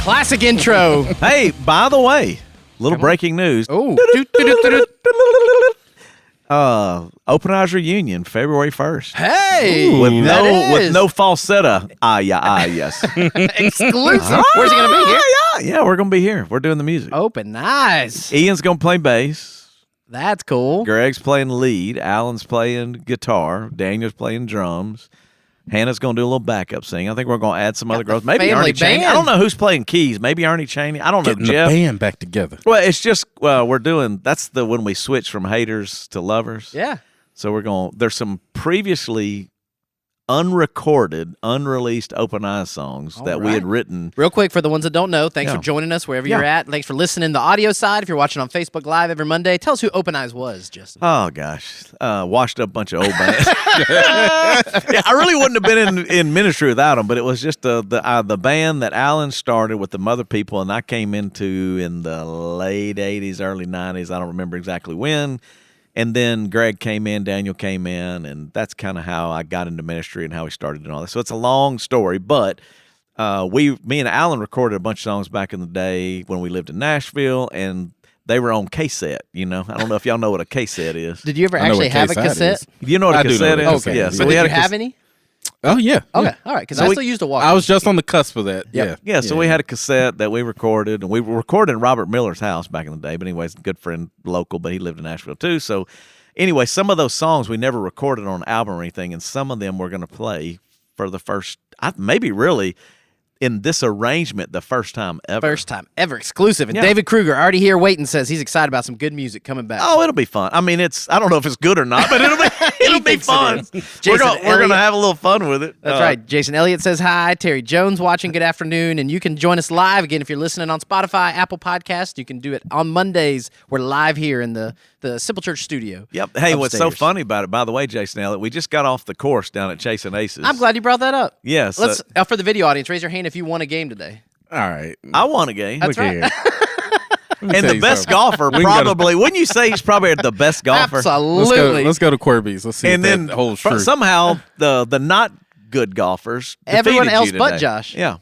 Classic intro. Hey, by the way, little breaking news. Oh. Open Eyes reunion, February 1st. Hey, With no falsetto. Yes. Exclusive. Where's he going to be here? Yeah, we're going to be here. We're doing the music. Open Eyes. Ian's going to play bass. That's cool. Greg's playing lead. Alan's playing guitar. Daniel's playing drums. Hannah's going to do a little backup singing. I think we're going to add some other girls. Maybe family Arnie Chaney. band. I don't know who's playing keys. Maybe Arnie Chaney. I don't know. Getting Jeff. the band back together. Well, it's just we're doing. That's when we switch from haters to lovers. Yeah. So we're going. There's some previously unrecorded, unreleased Open Eyes songs that we had written. Real quick, for the ones that don't know, thanks for joining us wherever you're at. Thanks for listening. The audio side, if you're watching on Facebook Live every Monday, tell us who Open Eyes was, Justin. Oh, gosh. Washed up bunch of old bands. Yeah, I really wouldn't have been in ministry without them, but it was just the band that Alan started with the Mother People, and I came into in the late 80s, early 90s. I don't remember exactly when. And then Greg came in, Daniel came in, and that's kind of how I got into ministry and how we started and all that. So it's a long story, but me and Alan recorded a bunch of songs back in the day when we lived in Nashville, and they were on cassette, I don't know if y'all know what a cassette is. Did you ever actually have a cassette? You know what a cassette is? Okay. Yeah. So did you have any? Oh, yeah. Okay. All right. Because I still used to walk. I was just on the cusp of that. Yeah. So we had a cassette that we recorded, and we recorded in Robert Miller's house back in the day. But anyways, good friend, local, but he lived in Nashville too. So anyway, some of those songs we never recorded on an album or anything, and some of them we're going to play for the first, maybe really in this arrangement, the first time ever. First time ever, exclusive. And David Kruger already here waiting, says he's excited about some good music coming back. Oh, it'll be fun. I mean, I don't know if it's good or not, but it'll be fun. We're going to have a little fun with it. That's right. Jason Elliott says hi. Terry Jones watching, good afternoon. And you can join us live again if you're listening on Spotify, Apple Podcast. You can do it on Mondays. We're live here in the Simple Church studio. Yep. Hey, upstairs. What's so funny about it, by the way, Jason Elliott, we just got off the course down at Chasing Aces. I'm glad you brought that up. Yes. Let's for the video audience, raise your hand if you won a game today. All right. I won a game. That's right. And the best golfer probably, wouldn't you say he's probably the best golfer? Absolutely. Let's go to Corby's. Let's see and if then that holds true. Somehow the not good golfers everyone defeated else you but today. Josh. Yeah.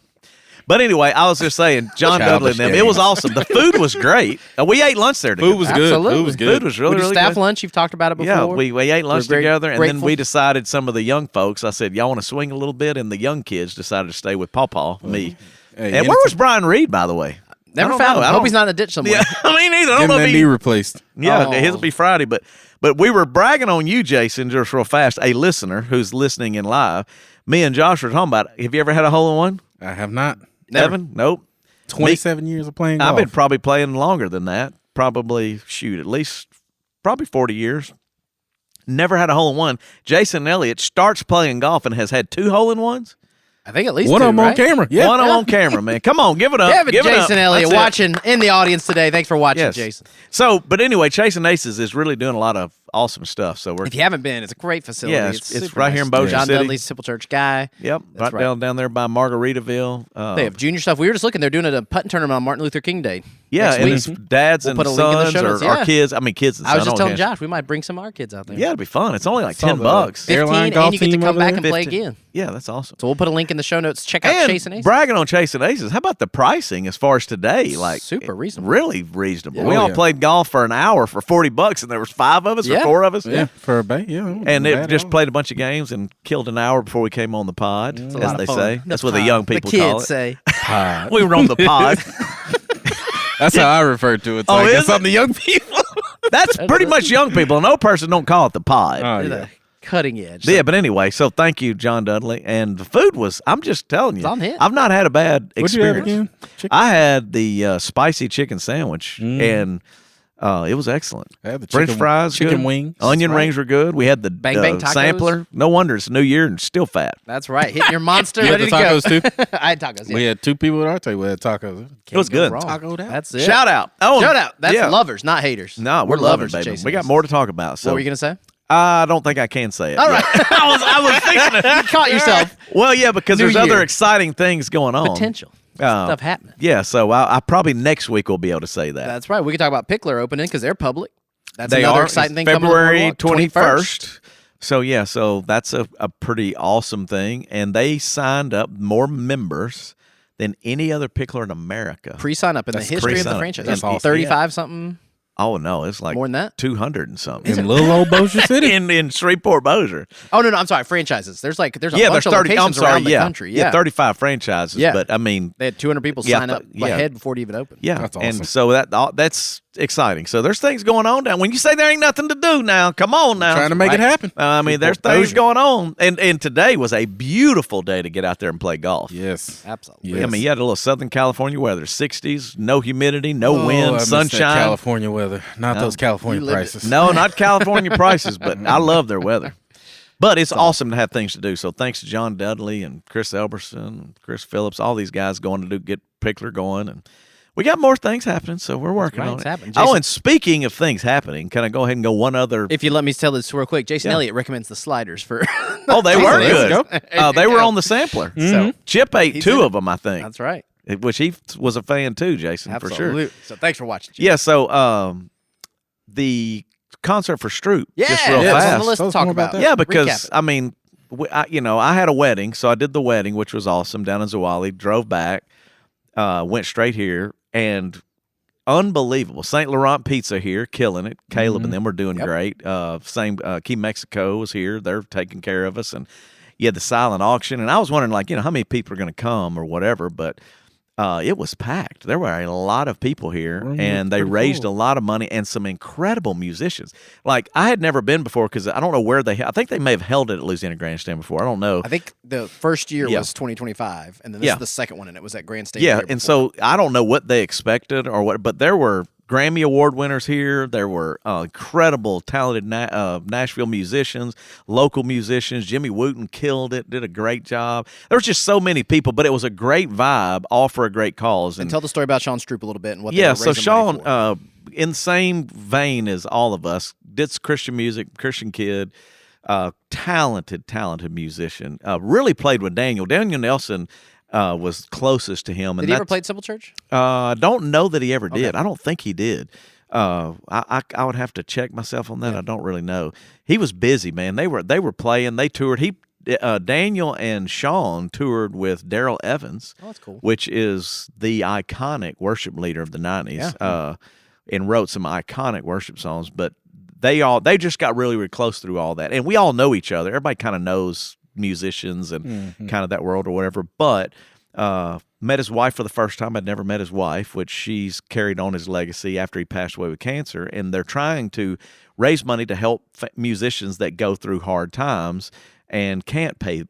But anyway, I was just saying, John Dudley and them, it was awesome. The food was great. We ate lunch there together. Food was good. Absolutely. Food was good. Food was really, we did really staff good. lunch. You've talked about it before. Yeah, we ate lunch We're together, and grateful. then we decided, some of the young folks, I said, y'all want to swing a little bit? And the young kids decided to stay with Pawpaw, me. Hey, And where was Brian Reed, by the way? Never I don't found know. him. I hope he's not in a ditch somewhere. Yeah, I mean, either. I don't Getting know that if knee replaced. Yeah, Oh. his will be Friday, but we were bragging on you, Jason, just real fast. A listener who's listening in live. Me and Josh were talking about, have you ever had a hole-in-one? I have not. Never. Evan? Nope. 27 years of playing golf. I've been probably playing longer than that. Probably, at least probably 40 years. Never had a hole-in-one. Jason Elliott starts playing golf and has had 2 hole-in-ones. I think at least one two, of them right? on camera. Yeah. One of them on camera, man. Come on, give it up. David Give it up. Jason Elliott That's it. watching in the audience today. Thanks for watching, Yes. Jason. So, but anyway, Chasing Aces is really doing a lot of awesome stuff. So we're If you haven't been, it's a great facility. Yeah, it's super right nice. here in Bossier John City. Dudley's Simple Church guy. Yep, That's right down there by Margaritaville. They have junior stuff. We were just looking. They're doing a putting tournament on Martin Luther King Day. Yeah, next and week. it's dads We'll and put a link in the sons show notes, or yeah. kids. I mean, kids and I was sons. just telling Josh we might bring some of our kids out there. Yeah, it'd be fun. It's only like Saw $10. the 15, airline and golf you get to team come over back there? and play 15. again. Yeah, that's awesome. So we'll put a link in the show notes. Check out And Chasing Aces. bragging on Chasing Aces, how about the pricing as far as today? Like Super reasonable. Really reasonable. Yeah. We Oh, all yeah. played golf for an hour for $40, and there was 5 of us Yeah. or 4 of us. Yeah, for a bay. Yeah. And it just played a bunch of games and killed an hour before we came on the pod, a as lot of they fun. say. That's what the young people the kids call it. say. We were on the pod. That's how I refer to it. So Oh, I is guess it? I'm the young people. That's pretty much young people. An old person don't call it the pod. Oh, They're yeah. the cutting edge. Yeah, but anyway, so thank you, John Dudley. And the food was, I'm just telling you, It's on hit. I've not had a bad What'd you have experience. again? Chicken? I had the spicy chicken sandwich, and it was excellent. I had the French chicken- fries, chicken good. wings. Onion Right. rings were good. We had the Bang Bang tacos. sampler. No wonder it's New Year and still fat. That's right. Hitting your monster. You had ready the to go. tacos too? I had tacos. Yeah. We had 2 people at our table. We had tacos. It was Can't go good. wrong. Tacoed out. That's it. Shout out. Oh, Shout out. That's yeah. lovers, not haters. No, we're lovers, lovers, baby. Chasing We got Aces. more to talk about. So What were you going to say? I don't think I can say it. All right. yet. I was thinking You caught yourself. Well, yeah, because New there's year. other exciting things going on. Potential. Stuff happening. Yeah, so I probably next week will be able to say that. That's right. We can talk about Pickler opening because they're public. That's They another are. exciting It's thing February coming up. 21st. So, yeah, so that's a pretty awesome thing. And they signed up more members than any other pickler in America. Pre-sign up in the That's history of the pre-sign up. franchise. That's awesome. 35 something. Oh no, it's like More than that? 200 and something. In little old Bossier City. in Shreveport, Bossier. Oh no, I'm sorry, franchises. There's a bunch There's of 30. I'm locations sorry, around the country. Yeah, 35 franchises. Yeah. But I mean, they had 200 people Yeah, sign up yeah. ahead before it even opened. yeah, That's awesome. and so that's exciting. So there's things going on down. When you say there ain't nothing to do now, come on now. Trying to make it happen. I mean, there's Shreveport, things Bossier. going on, and today was a beautiful day to get out there and play golf. Yes. Absolutely. Yes. I mean, you had a little Southern California weather, 60s, no humidity, no Oh, wind, I miss that sunshine. California weather, not those California You lived it. prices. No, not California prices, but I love their weather. But it's awesome to have things to do. So thanks to John Dudley and Chris Elberson, Chris Phillips, all these guys going to get Pickler going, and we got more things happening. So we're working right, on it's it. happening. Oh, Jason- and speaking of things happening, can I go ahead and go one other? If you let me tell this real quick, Jason Yeah. Elliott recommends the sliders for. Oh, they were Let's good. go. They were on the sampler. So Chip ate He's two in it. of them, I think, that's right. which he was a fan too, Jason, for sure. Absolutely. So thanks for watching. Jim. Yeah. So the concert for Stroope, Yeah, just real that's on fast. the list Tell to us talk more about about. that. Yeah, Recap because it. I mean, I had a wedding, so I did the wedding, which was awesome down in Zwolle. Drove back, went straight here, and unbelievable. St. Laurent Pizza here, killing it. Caleb and them were doing great. Same Key Mexico was here; they're taking care of us, and you had the silent auction. And I was wondering, like, how many people are going to come or whatever, but. It was packed. There were a lot of people here, and they pretty raised cool. a lot of money and some incredible musicians. Like, I had never been before because I don't know where I think they may have held it at Louisiana Grandstand before. I don't know. I think the first year Yeah. was 2025, and then this Yeah. is the second one, and it was at Grand State. Yeah, and so I don't know what they expected or what, but there were Grammy Award winners here. There were incredible, talented Nashville musicians, local musicians. Jimmy Wooten killed it, did a great job. There was just so many people, but it was a great vibe, all for a great cause. And tell the story about Sean Stroope a little bit and what. Yeah, they were so raising money Sean, for. in the same vein as all of us, did Christian music, Christian kid, talented musician. Really played with Daniel. Daniel Nelson was closest to him. Did And he ever that's- play at Simple Church? I don't know that he ever did. I don't think he did. I would have to check myself on that. I don't really know. He was busy, man. They were playing. They toured. Daniel and Sean toured with Darrell Evans, Oh, that's cool. which is the iconic worship leader of the 90s, and wrote some iconic worship songs. But they just got really, really close through all that. And we all know each other. Everybody kind of knows musicians and kind of that world or whatever. But met his wife for the first time. I'd never met his wife, which she's carried on his legacy after he passed away with cancer. And they're trying to raise money to help musicians that go through hard times and can't pay.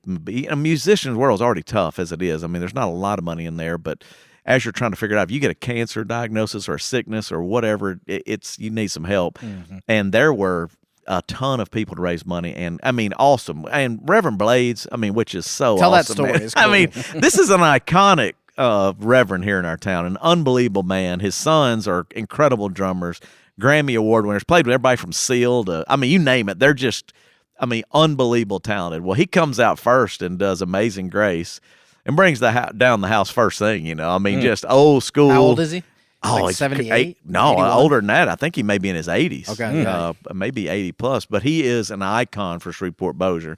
A musician's world is already tough as it is. I mean, there's not a lot of money in there, but as you're trying to figure it out, if you get a cancer diagnosis or a sickness or whatever, you need some help. And there were a ton of people to raise money, and I mean, awesome. And Reverend Blades, I mean, which is so Tell that awesome, story. man. It's I cool. mean, this is an iconic reverend here in our town, an unbelievable man. His sons are incredible drummers, Grammy Award winners, played with everybody from Seal to, I mean, you name it. They're just, I mean, unbelievable talented. Well, he comes out first and does Amazing Grace and brings down the house first thing, I mean, just old school. How old is he? Oh, Like he's 78? No, 81? older than that. I think he may be in his 80s. Okay. Maybe 80 plus. But he is an icon for Shreveport Bossier.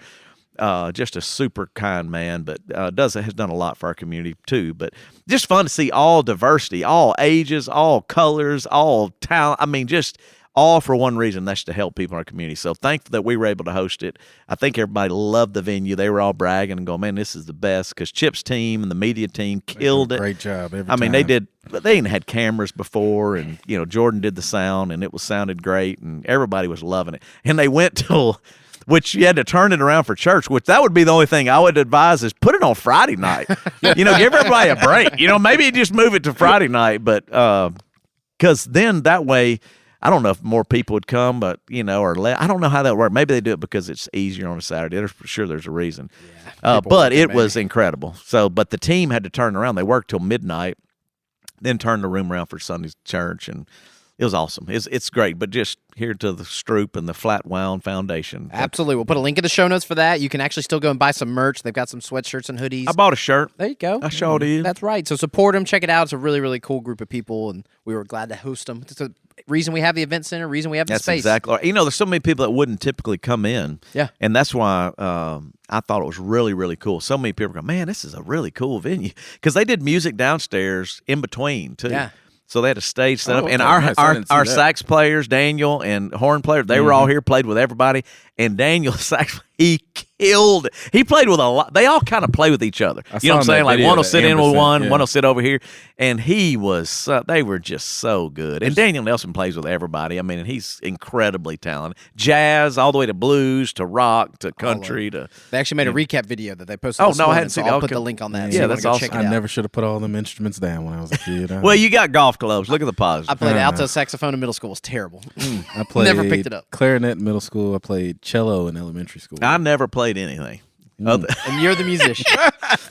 Just a super kind man, but has done a lot for our community too. But just fun to see all diversity, all ages, all colors, all talent. I mean, just all for one reason, that's to help people in our community. So thankful that we were able to host it. I think everybody loved the venue. They were all bragging and going, man, this is the best, because Chip's team and the media team killed it. Great job. Every I mean, time. they ain't had cameras before, and Jordan did the sound, and it sounded great, and everybody was loving it. And they went till, which you had to turn it around for church, which that would be the only thing I would advise is put it on Friday night. Give everybody a break. Maybe just move it to Friday night, but because then that way, I don't know if more people would come, but or less. I don't know how that would work. Maybe they do it because it's easier on a Saturday. There's a reason. But it was incredible. So, but the team had to turn around. They worked till midnight, then turned the room around for Sunday's church, and It was awesome. It's great, but just here to the Stroope and the Flat Wound Foundation. Absolutely. We'll put a link in the show notes for that. You can actually still go and buy some merch. They've got some sweatshirts and hoodies. I bought a shirt. There you go. I sure did. That's right. So support them. Check it out. It's a really, really cool group of people, and we were glad to host them. It's the reason we have the event center, reason we have the That's space. exactly right. There's so many people that wouldn't typically come in. Yeah. And that's why I thought it was really, really cool. So many people go, man, this is a really cool venue. Because they did music downstairs in between, too. Yeah. So they had a stage set up. Oh, And okay. Nice. I didn't see our that. sax players, Daniel and horn players, they were all here, played with everybody. And Daniel, sax, he killed it. He played with a lot. They all kind of play with each other. I You know what I'm saw saying? that Like video one will that sit in Amber with sent, one, yeah. one will sit over here. And he was, they were just so good. And Daniel Nelson plays with everybody. I mean, he's incredibly talented. Jazz, all the way to blues, to rock, to country, to. They actually made a recap video that they posted. Oh, this no, I morning, hadn't so seen I'll it. put Okay. the link on that. Yeah, so you that's wanna go awesome. Check it I out. never should have put all them instruments down when I was a kid. Well, you got golf clubs. Look at the positive. I played alto saxophone in middle school. It was terrible. I played Never picked it up. clarinet in middle school. I played cello in elementary school. I never played anything. And you're the musician.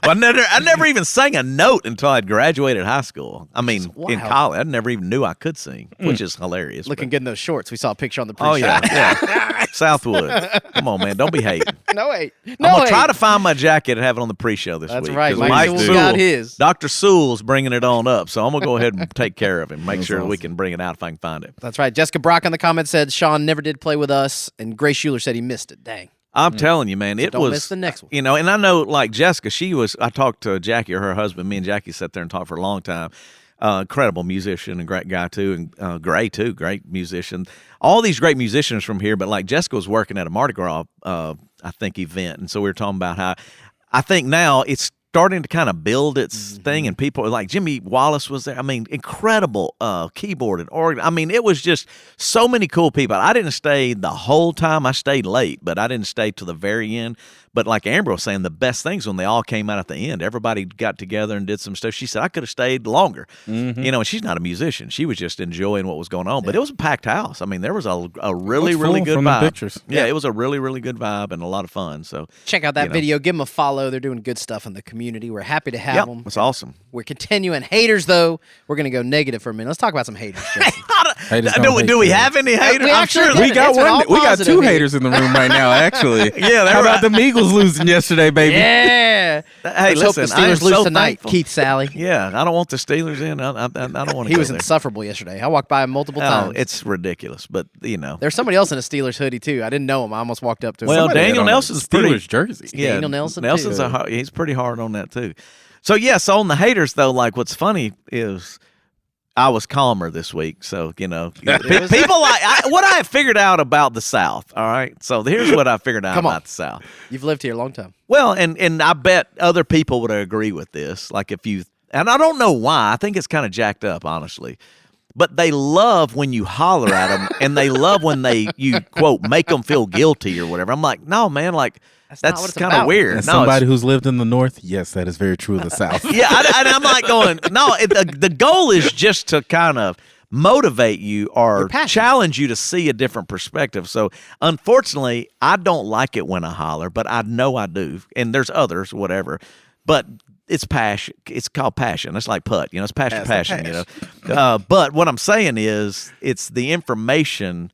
I never even sang a note until I'd graduated high school. I mean, Wow. in college, I never even knew I could sing, which is hilarious. Looking but- good in those shorts. We saw a picture on the pre-show. Oh yeah. Southwood. Come on, man, don't be hating. No wait. I'm No gonna wait. try to find my jacket and have it on the pre-show this That's week. right. 'cause Mike Sewell's got his. Dr. Sewell's bringing it on up, so I'm gonna go ahead and take care of him. Make That's sure we awesome. can bring it out if I can find it. That's right. Jessica Brock in the comments said Sean never did play with us, and Grace Schuler said he missed it. Dang. I'm telling you, man, it don't was. miss the next one. And I know, like Jessica, I talked to Jackie, or her husband. Me and Jackie sat there and talked for a long time. Incredible musician and great guy too, and Gray too, great musician. All these great musicians from here, but like Jessica was working at a Mardi Gras, I think, event, and so we were talking about how I think now it's starting to kind of build its thing, and people like Jimmy Wallace was there. I mean, incredible keyboard and organ. I mean, it was just so many cool people. I didn't stay the whole time. I stayed late, but I didn't stay to the very end. But like Amber was saying, the best things when they all came out at the end. Everybody got together and did some stuff. She said, I could have stayed longer. And she's not a musician. She was just enjoying what was going on. But it was a packed house. I mean, there was a really, Looks really full good from the vibe. pictures. Yeah, it was a really, really good vibe and a lot of fun. So Check out that you know. video. Give them a follow. They're doing good stuff in the community. We're happy to have Yep, them. it's awesome. We're continuing. Haters, though, we're going to go negative for a minute. Let's talk about some haters, Justin. Haters do, don't we, hate do we you. have any haters? We I'm actually sure. did. We got It's an all one. We got positive two here. haters in the room right now. Actually, Yeah, they How were- about the Eagles losing yesterday, baby? Yeah. Hey, Let's hope the listen, I am Steelers lose so tonight, thankful. Keith Sally. Yeah, I don't want the Steelers in. I don't want to He go was there. insufferable yesterday. I walked by him multiple Oh, times. it's ridiculous, but There's somebody else in a Steelers hoodie, too. I didn't know him. I almost walked up to him. Well, Somebody had Daniel on a Nelson's Steelers pretty- jersey. yeah, Daniel Nelson, too. Nelson's he's pretty hard on that too. So yes, on the haters though, like what's funny is I was calmer this week. So people what I have figured out about the South. All right, so here's what I figured out Come on. about the South. You've lived here a long time. Well, and I bet other people would agree with this. Like and I don't know why. I think it's kind of jacked up, honestly. But they love when you holler at them, and they love when you quote make them feel guilty or whatever. I'm like, no, man, like not what that's it's kind of about. weird. As No, somebody it's- who's lived in the North, yes, that is very true of the South. yeah, I'm like going. No, the goal is just to kind of motivate you or You're passionate. challenge you to see a different perspective. So, unfortunately, I don't like it when I holler, but I know I do, and there's others, whatever. But it's passion. It's called passion. It's like putt. It's passion, That's the passion. But what I'm saying is, it's the information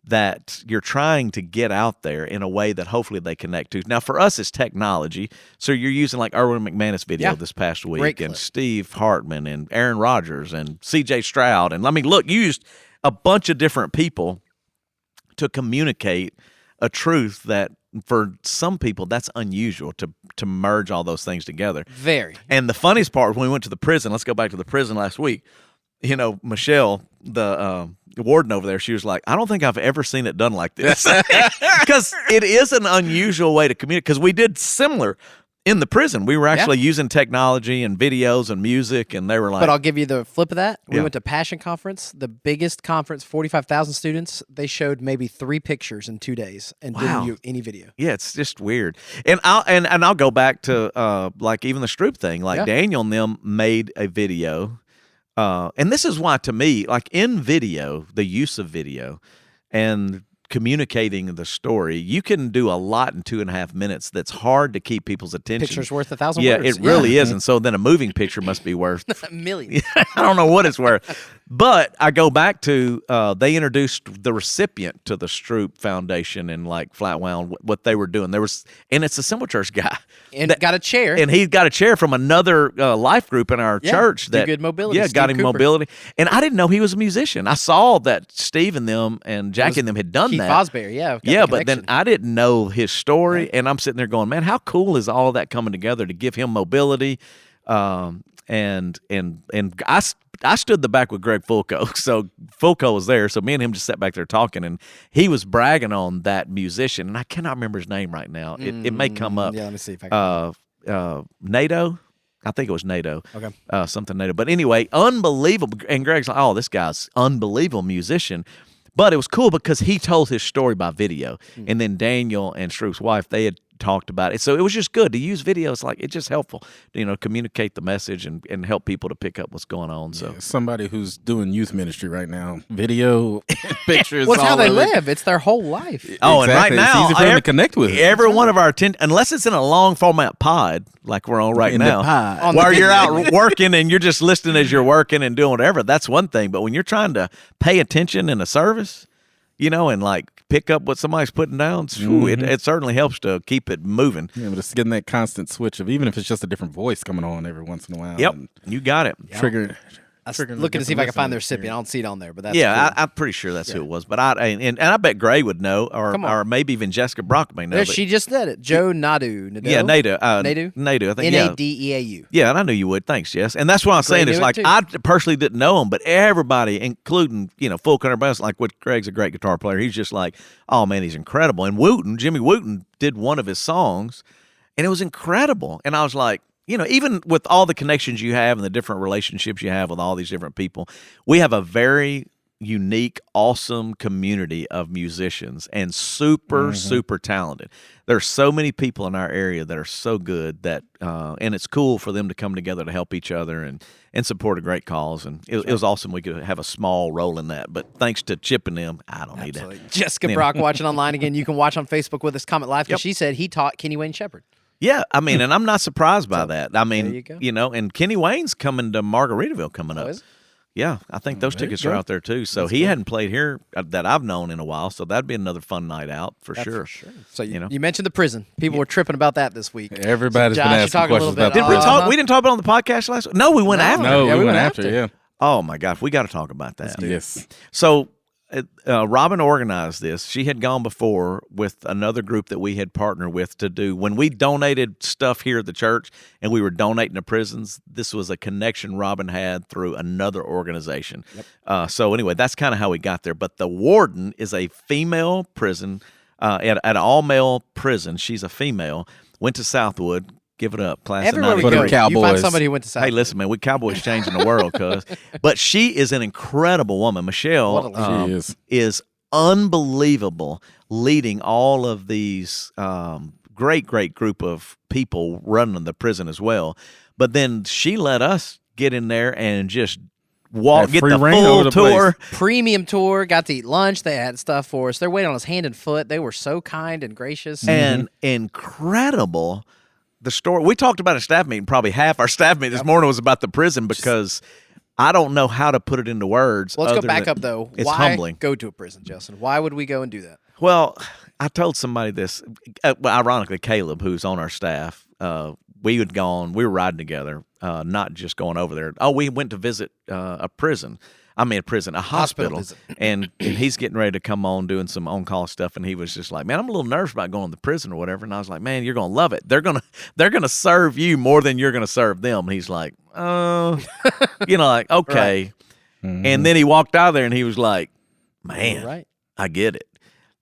that you're trying to get out there in a way that hopefully they connect to. Now, for us, it's technology. So you're using like Erwin McManus video Yeah. this past week, Great and clip. Steve Hartman and Aaron Rodgers and C.J. Stroud. And look, you used a bunch of different people to communicate a truth that for some people that's unusual to merge all those things together. Very. And the funniest part, when we went to the prison, let's go back to the prison last week. Michelle, the warden over there, she was like, I don't think I've ever seen it done like this. Because it is an unusual way to communicate. Because we did similar in the prison. We were actually using technology and videos and music, and they were like, But I'll give you the flip of that. We Yeah. went to Passion Conference, the biggest conference, 45,000 students. They showed maybe 3 pictures in 2 days and Wow. didn't do any video. yeah, it's just weird. And I'll go back to like even the Stroope thing. Like Yeah. Daniel and them made a video. And this is why, to me, like in video, the use of video and communicating the story, you can do a lot in 2.5 minutes that's hard to keep people's attention. Picture's worth 1,000 Yeah, words. it really is. And so then a moving picture must be worth, A million. I don't know what it's worth. But I go back to they introduced the recipient to the Stroope Foundation and like Flatwound what they were doing. And it's a Simple Church guy And got a chair. and he got a chair from another life group in our church do that good mobility. Yeah, Steve got him Cooper. mobility. And I didn't know he was a musician. I saw that Steve and them and Jackie and them had done Keith that. Fosbury, yeah. got Yeah, the but then connection. I didn't know his story, and I'm sitting there going, "Man, how cool is all that coming together to give him mobility?" And I stood the back with Greg Fulco, so Fulco was there, so me and him just sat back there talking, and he was bragging on that musician, and I cannot remember his name right now. It may come up. Yeah, let me see if I can. NATO. I think it was NATO. Okay. Something NATO. But anyway, unbelievable. And Greg's like, "Oh, this guy's unbelievable musician." But it was cool because he told his story by video. And then Daniel and Stroope's wife, they had talked about it. So it was just good to use videos. Like, it's just helpful, communicate the message and help people to pick up what's going on. So Somebody who's doing youth ministry right now, video, pictures. Well, it's how all they of it. live. It's their whole life. Oh, and right Exactly. now, it's easy for them to connect with. every one of our unless it's in a long format pod like we're on right In the now, pod. On the where you're video. out working and you're just listening as you're working and doing whatever, that's one thing. But when you're trying to pay attention in a service, and like pick up what somebody's putting down, it certainly helps to keep it moving. Yeah, but it's getting that constant switch of even if it's just a different voice coming on every once in a while. Yep, and you got it. Trigger. I was triggering a looking to see if I can different find their listening recipient. I don't see it on there, but that's Yeah, cool. I'm pretty sure that's who it was. But I bet Gray would know, Come on. or maybe even Jessica Brock may know. There, but- she just did it. Joe Nadu. yeah, Nadu. Nadu? I think. Yeah. Nadeau. Yeah, and I knew you would. Thanks, Jess. And that's what I'm saying. knew It's it like too. I personally didn't know him, but everybody, including full country bass, like what Greg's a great guitar player. He's just like, oh man, he's incredible. And Jimmy Wooten did one of his songs, and it was incredible. And I was like, even with all the connections you have and the different relationships you have with all these different people, we have a very unique, awesome community of musicians and super talented. There's so many people in our area that are so good that, and it's cool for them to come together to help each other and support a great cause. And it was awesome we could have a small role in that. But thanks to Chip and them, I don't need that. Jessica Brock watching online again. You can watch on Facebook with us, comment live, because she said he taught Kenny Wayne Shepherd. Yeah, I mean, and I'm not surprised by that. I mean, there you go. and Kenny Wayne's coming to Margaritaville coming up. is it? Yeah, I think those tickets you are go. out there too. So he hadn't played here that I've known in a while. So that'd be another fun night out for sure. So you mentioned the prison. People were tripping about that this week. Everybody's Josh, been you asking talk a little questions about bit. Did we Uh-huh. talk? We didn't talk about it on the podcast last week. No, we went after. No, Yeah, we we went went after. after. Yeah. Oh my gosh, we got to talk about that. Yes. So, Robin organized this. She had gone before with another group that we had partnered with to do. When we donated stuff here at the church and we were donating to prisons, this was a connection Robin had through another organization. So anyway, that's kind of how we got there. But the warden is a female prison, at an all-male prison. She's a female, went to Southwood. Give it up, class Everywhere of we Put go, them you find Cowboys. somebody who went to South. Hey, listen, man, we Cowboys changing the world, cuz. But she is an incredible woman. Michelle What a She is. is unbelievable, leading all of these great group of people running the prison as well. But then she let us get in there and just Had get free the reign full over the tour. place. Premium tour, got to eat lunch. They had stuff for us. They're waiting on us hand and foot. They were so kind and gracious. And incredible. The story we talked about at staff meeting, probably half our staff meeting this morning was about the prison because I don't know how to put it into words. Let's go other back than- up, though. It's Why humbling. go to a prison, Justin? Why would we go and do that? Well, I told somebody this. Well, ironically, Caleb, who's on our staff, we were riding together, not just going over there. Oh, we went to visit a prison. I mean, a hospital. visit. And he's getting ready to come on doing some on-call stuff, and he was just like, "Man, I'm a little nervous about going to the prison or whatever." And I was like, "Man, you're gonna love it. They're gonna serve you more than you're gonna serve them." And he's like, like okay. And then he walked out of there, and he was like, "Man, Right. I get it."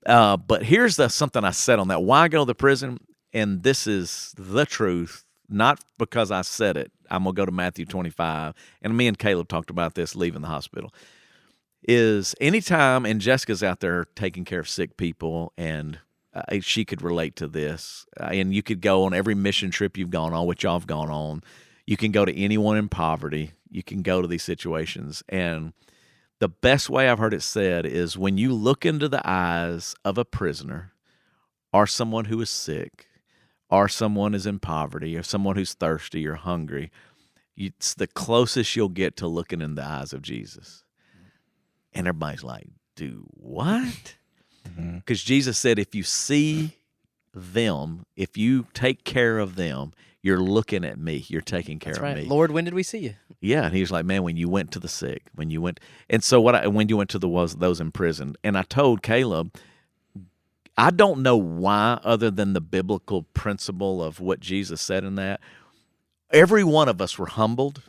But here's something I said on that. Why go to the prison? And this is the truth, not because I said it. I'm going to go to Matthew 25. And me and Caleb talked about this leaving the hospital. Is anytime, and Jessica's out there taking care of sick people, and she could relate to this. And you could go on every mission trip you've gone on, which y'all have gone on. You can go to anyone in poverty. You can go to these situations. And the best way I've heard it said is when you look into the eyes of a prisoner or someone who is sick or someone is in poverty or someone who's thirsty or hungry, it's the closest you'll get to looking in the eyes of Jesus. And everybody's like, do what? Because Jesus said, if you see them, if you take care of them, you're looking at me. You're taking care of me. Lord, when did we see you? Yeah, and he was like, man, when you went to the sick, when you went, and so when you went to those in prison, and I told Caleb, I don't know why, other than the biblical principle of what Jesus said in that. Every one of us were humbled.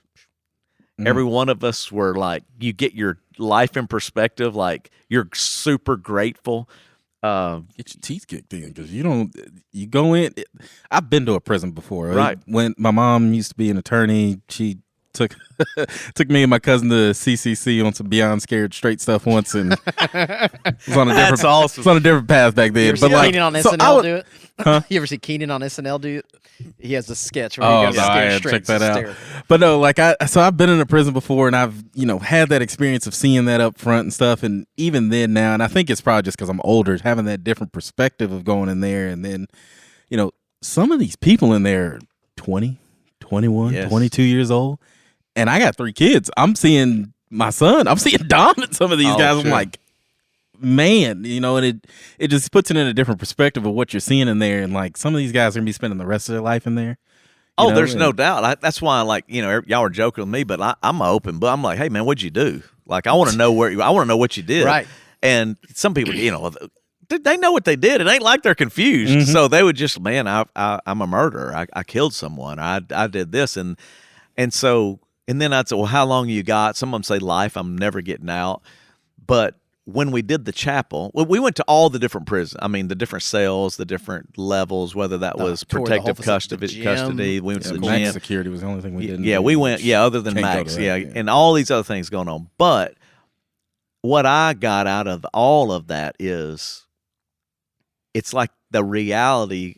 Every one of us were like, you get your life in perspective, like you're super grateful. Get your teeth kicked in because you go in. I've been to a prison before. Right. When my mom used to be an attorney, she took me and my cousin to CCC on some Beyond Scared Straight stuff once, and it was on a different. That's awesome. It was on a different path back then. You ever But see like, Keenan on so SNL do it? Huh? You ever see Keenan on SNL do it? He has a sketch where Oh, he goes no, I scared had to straight. check that It's out. hysterical. But no, like I've been in a prison before, and I've had that experience of seeing that up front and stuff, and even then now, and I think it's probably just because I'm older, having that different perspective of going in there, and then some of these people in there are 20, 21, Yes. 22 years old, and I got 3 kids. I'm seeing my son. I'm seeing Don and some of these guys. I'm sure. like, man, and it just puts it in a different perspective of what you're seeing in there, and like some of these guys are gonna be spending the rest of their life in there. There's no doubt. That's why, like, y'all were joking with me, but I'm open. But I'm like, hey, man, what'd you do? Like, I want to know what you did. Right. And some people, they know what they did. It ain't like they're confused. Mm-hmm. So they would just, man, I'm a murderer. I killed someone. I did this. And then I'd say, well, how long you got? Some of them say life. I'm never getting out. But when we did the chapel, we went to all the different prisons. I mean, the different cells, the different levels, whether that was tour the protective whole facility, the custody. We went to the Max gym. security was the only thing we didn't. Yeah, do. we went. Yeah, other than Can't go Max. to that, Yeah, yeah. and all these other things going on. But what I got out of all of that is, it's like the reality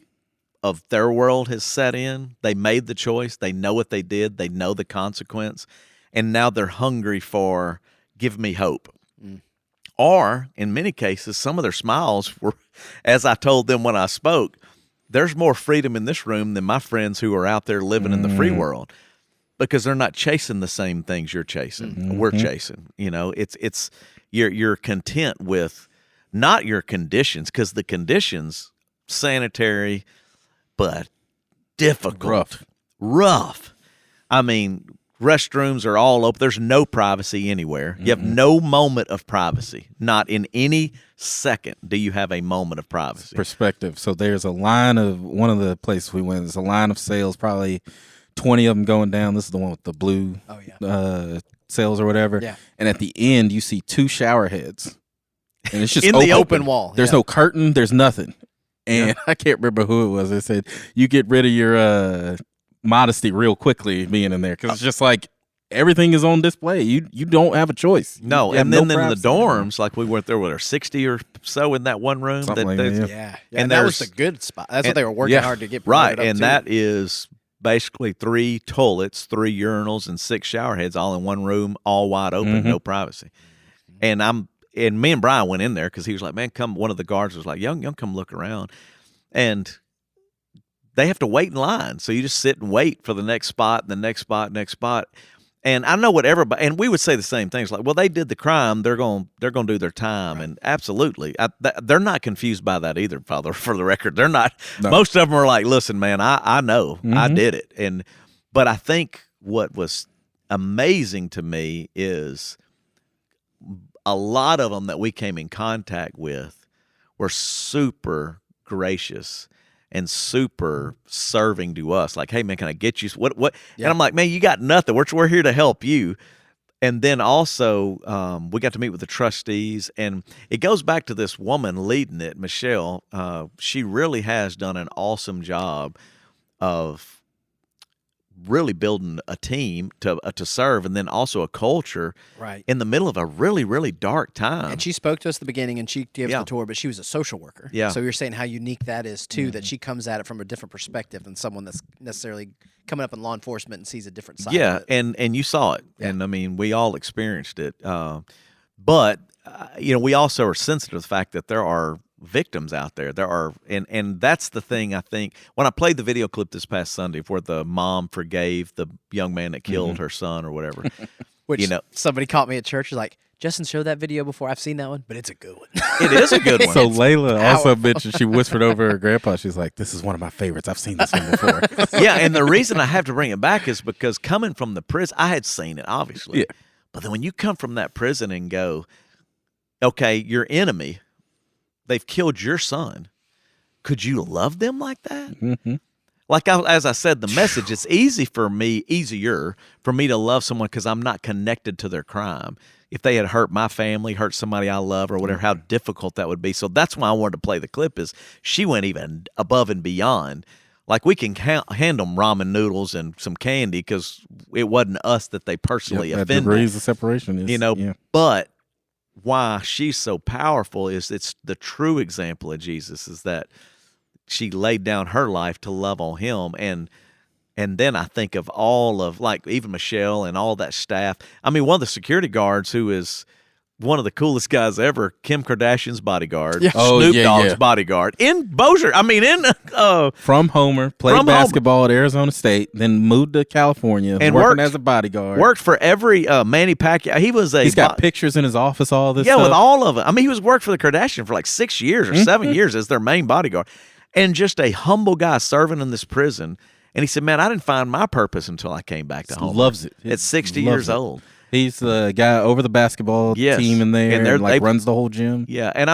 of their world has set in. They made the choice. They know what they did. They know the consequence, and now they're hungry for give me hope. Or, in many cases, some of their smiles were, as I told them when I spoke, there's more freedom in this room than my friends who are out there living in the free world, because they're not chasing the same things you're chasing. We're chasing. It's you're content with not your conditions, because the conditions, sanitary, but difficult, rough. I mean, restrooms are all open. There's no privacy anywhere. You have no moment of privacy. Not in any second do you have a moment of privacy. Perspective. So there's a line of one of the places we went. There's a line of cells, probably 20 of them going down. This is the one with the blue cells or whatever. Yeah. And at the end, you see 2 shower heads, and it's just In the open wall. There's no curtain. There's nothing. And I can't remember who it was. They said you get rid of your modesty real quickly being in there, because it's just like everything is on display. You don't have a choice. No, You have and then no in the privacy. dorms, like we went there with 60 or so in that one room. Something like that, Yeah. And And that was there's- the good spot. That's what they were working yeah. hard to get Right, promoted up and to. that is basically 3 toilets, 3 urinals, and 6 shower heads all in one room, all wide open, no privacy. And me and Brian went in there because he was like, man, come. One of the guards was like, young, come look around. And they have to wait in line. So you just sit and wait for the next spot, the next spot, next spot. And I know what everybody, and we would say the same things, like, well, they did the crime, they're going to do their time. Right. And absolutely, they're not confused by that either, Father, for the record. They're not. No. Most of them are like, listen, man, I know, I did it. But I think what was amazing to me is a lot of them that we came in contact with were super gracious and super serving to us. Like, hey, man, can I get you what? Yeah. And I'm like, man, you got nothing. We're here to help you. And then also we got to meet with the trustees. And it goes back to this woman leading it, Michelle. She really has done an awesome job of really building a team to serve, and then also a culture in the middle of a really, really dark time. And she spoke to us at the beginning, and she gave us the tour, but she was a social worker. Yeah. So you're saying how unique that is, too, that she comes at it from a different perspective than someone that's necessarily coming up in law enforcement and sees a different side of it. And you saw it. Yeah. And, I mean, we all experienced it. But, we also are sensitive to the fact that there are victims out there. There are, and that's the thing. I think when I played the video clip this past Sunday where the mom forgave the young man that killed her son or whatever, which somebody caught me at church, was like, Justin showed that video before. I've seen that one, but it's a good one. It is a good one. So Layla also mentioned, she whispered over her grandpa, she's like, this is one of my favorites. I've seen this one before. Yeah, and the reason I have to bring it back is because coming from the prison, I had seen it, obviously. Yeah. But then when you come from that prison and go, okay, your enemy, they've killed your son. Could you love them like that? Mm-hmm. Like as I said, the message, it's easier for me to love someone because I'm not connected to their crime. If they had hurt my family, hurt somebody I love or whatever, how difficult that would be. So that's why I wanted to play the clip is she went even above and beyond. Like we can hand them ramen noodles and some candy because it wasn't us that they personally offended. Degrees of separation is, But why she's so powerful is it's the true example of Jesus is that she laid down her life to love on him. And then I think of all of, like, even Michelle and all that staff. I mean, one of the security guards who is one of the coolest guys ever, Kim Kardashian's bodyguard, Snoop Dogg's bodyguard, in Bossier. I mean, from Homer, played basketball at Arizona State, then moved to California, and working as a bodyguard. Worked for every Manny Pacquiao. He's got pictures in his office, all this stuff. Yeah, with all of it. I mean, he was worked for the Kardashians for like 6 years or 7 years as their main bodyguard. And just a humble guy serving in this prison. And he said, man, I didn't find my purpose until I came back to home. Loves it. At 60 years old. He's the guy over the basketball team in there and runs the whole gym. Yeah, and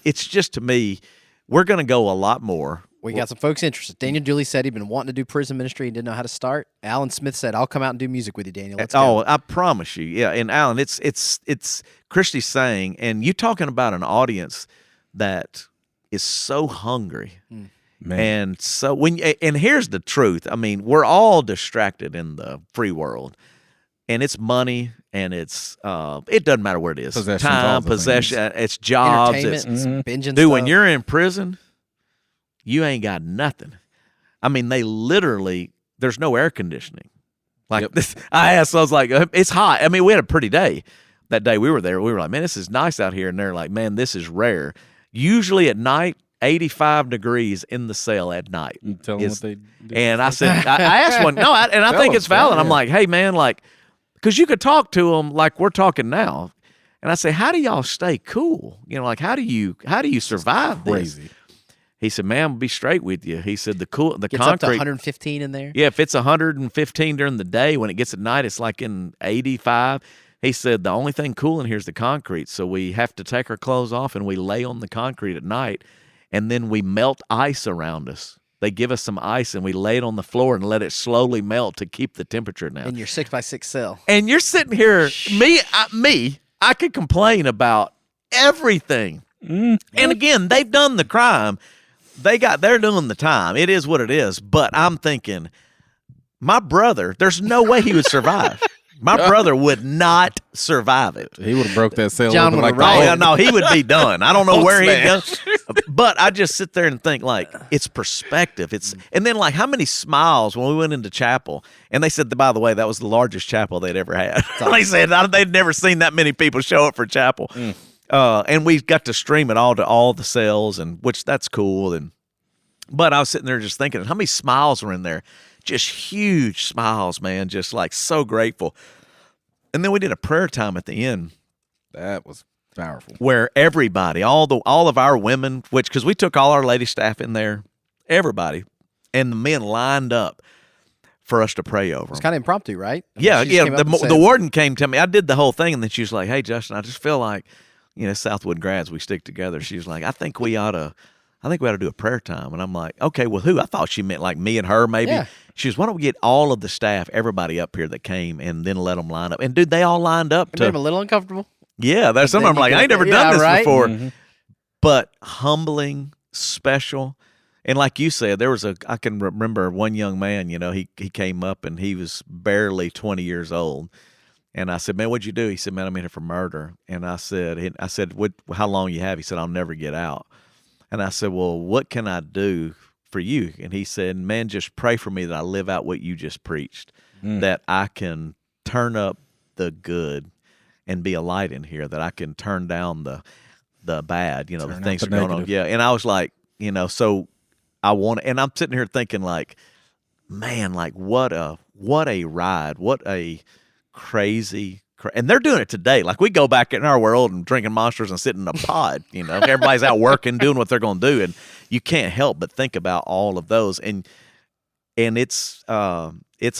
it's just to me, we're going to go a lot more. We got some folks interested. Daniel Dooley said he'd been wanting to do prison ministry and didn't know how to start. Alan Smith said, I'll come out and do music with you, Daniel. Let's go. Oh, I promise you. Yeah, and Alan, it's Christy saying, and you talking about an audience that is so hungry. Man. And so and here's the truth. I mean, we're all distracted in the free world, and it's money, and it's it doesn't matter where it is. Time, possession, it's jobs, it's binging. Dude, when you're in prison, you ain't got nothing. I mean, they literally there's no air conditioning. Like this, I was like, it's hot. I mean, we had a pretty day that day we were there. We were like, man, this is nice out here, and they're like, man, this is rare. Usually at night. 85 degrees in the cell at night. You tell them what they do. And I said, I asked one, I think it's valid. I'm like, hey, man, like, because you could talk to them like we're talking now. And I say, how do y'all stay cool? You know, like, how do you survive this? He said, man, I'll be straight with you. He said, the gets concrete. Up to 115 in there? Yeah, if it's 115 during the day, when it gets at night, it's like in 85. He said, the only thing cool in here is the concrete. So we have to take our clothes off and we lay on the concrete at night. And then we melt ice around us. They give us some ice, and we lay it on the floor and let it slowly melt to keep the temperature down. In your 6x6 cell. And you're sitting here, I could complain about everything. And again, they've done the crime. They're doing the time. It is what it is. But I'm thinking, my brother, there's no way he would survive. My brother would not survive it. He would have broke that cell. John would have no, he would be done. I don't know where he'd go. But I just sit there and think, like, it's perspective. And then, like, how many smiles when we went into chapel, and they said, by the way, that was the largest chapel they'd ever had. They said they'd never seen that many people show up for chapel. And we got to stream it all to all the cells, and which that's cool. But I was sitting there just thinking, how many smiles were in there? Just huge smiles, man. Just like so grateful. And then we did a prayer time at the end. That was powerful. Where everybody, all of our women, because we took all our lady staff in there, everybody, and the men lined up for us to pray over them. It's kind of impromptu, right? Yeah. The warden came to me. I did the whole thing, and then she was like, hey, Justin, I just feel like, Southwood grads, we stick together. She was like, I think we ought to do a prayer time. And I'm like, okay, well, who? I thought she meant like me and her maybe. Yeah. She was, why don't we get all of the staff, everybody up here that came, and then let them line up. And, dude, they all lined up. It made them a little uncomfortable. Yeah, there's some of them like, I ain't never done this before. Mm-hmm. But humbling, special. And like you said, I can remember one young man, he came up and he was barely 20 years old. And I said, man, what'd you do? He said, man, I'm in here for murder. And I said, how long you have? He said, I'll never get out. And I said, well, what can I do for you? And he said, man, just pray for me that I live out what you just preached, that I can turn up the good and be a light in here, that I can turn down the bad, the things that are going on. Yeah. And I was like, so I want to, and I'm sitting here thinking like, man, like what a ride, what a crazy and they're doing it today. Like we go back in our world and drinking Monsters and sitting in a pod, everybody's out working, doing what they're going to do. And you can't help but think about all of those. And it's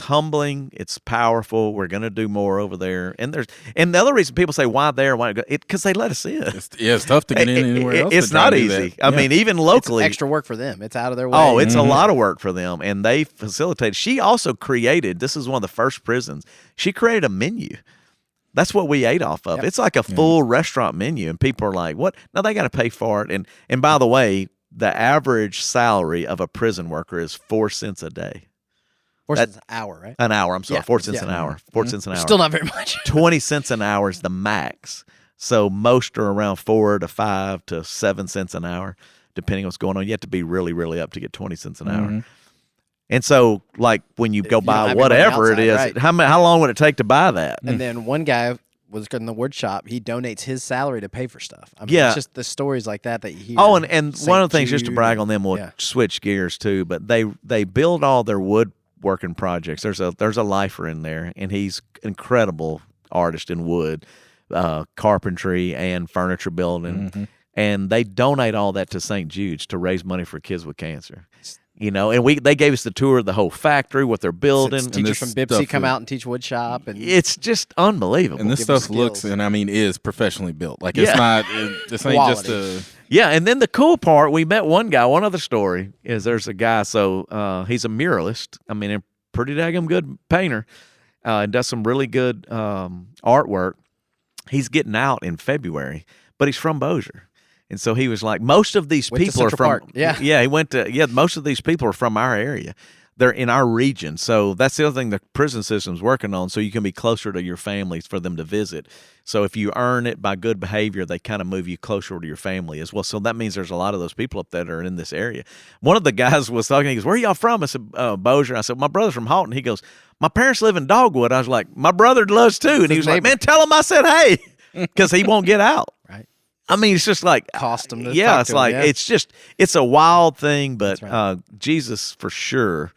humbling. It's powerful. We're going to do more over there. And the other reason people say why there, why go, because they let us in. It's tough to get in anywhere else. It's not easy. I mean, even locally, it's extra work for them. It's out of their way. Oh, it's a lot of work for them, and they facilitate. She also created. This is one of the first prisons. She created a menu. That's what we ate off of. Yep. It's like a full restaurant menu, and people are like, "What? No, they got to pay for it." And by the way, the average salary of a prison worker is 4 cents a day. 4 cents an hour, right? An hour. I'm sorry, Yeah. 4 cents an hour. 4 cents an hour. Still not very much. 20 cents an hour is the max. So most are around 4 to 5 to 7 cents an hour, depending on what's going on. You have to be really, really up to get 20 cents an hour. And so, like when you go you don't buy have your money whatever it outside, is, right. how long would it take to buy that? And then one guy was in the wood shop. He donates his salary to pay for stuff. I mean, Yeah. it's just the stories like that you hear. Oh, and St. one of the things, just to Jude, brag on them, we'll yeah. switch gears too. But they build all their woodworking projects. There's a lifer in there, and he's incredible artist in wood, carpentry, and furniture building. And they donate all that to St. Jude's to raise money for kids with cancer. And they gave us the tour of the whole factory, what they're building. Teachers from this Bipsy stuff come is- out and teach wood shop, and It's just unbelievable. And this Give them stuff looks, skills. and I mean, is professionally built. Like Yeah. it's not. This ain't just Quality. Yeah, and then the cool part, we met one guy. One other story is there's a guy. So he's a muralist. I mean, a pretty daggum good painter, and does some really good artwork. He's getting out in February, but he's from Bossier. And so he was like, most of these Went to people are Central from, Park. Yeah. he went to, most of these people are from our area. They're in our region. So that's the other thing the prison system's working on, so you can be closer to your families for them to visit. So if you earn it by good behavior, they kind of move you closer to your family as well. So that means there's a lot of those people up there that are in this area. One of the guys was talking, he goes, where are y'all from? I said, Bossier. I said, my brother's from Halton. He goes, my parents live in Dogwood. I was like, my brother does too. And he was like, man, tell him I said, hey, because he won't get out. Right. I mean, it's just like, Cost 'em to yeah, talk it's to 'em, like, yeah. it's a wild thing, but That's right. Jesus for sure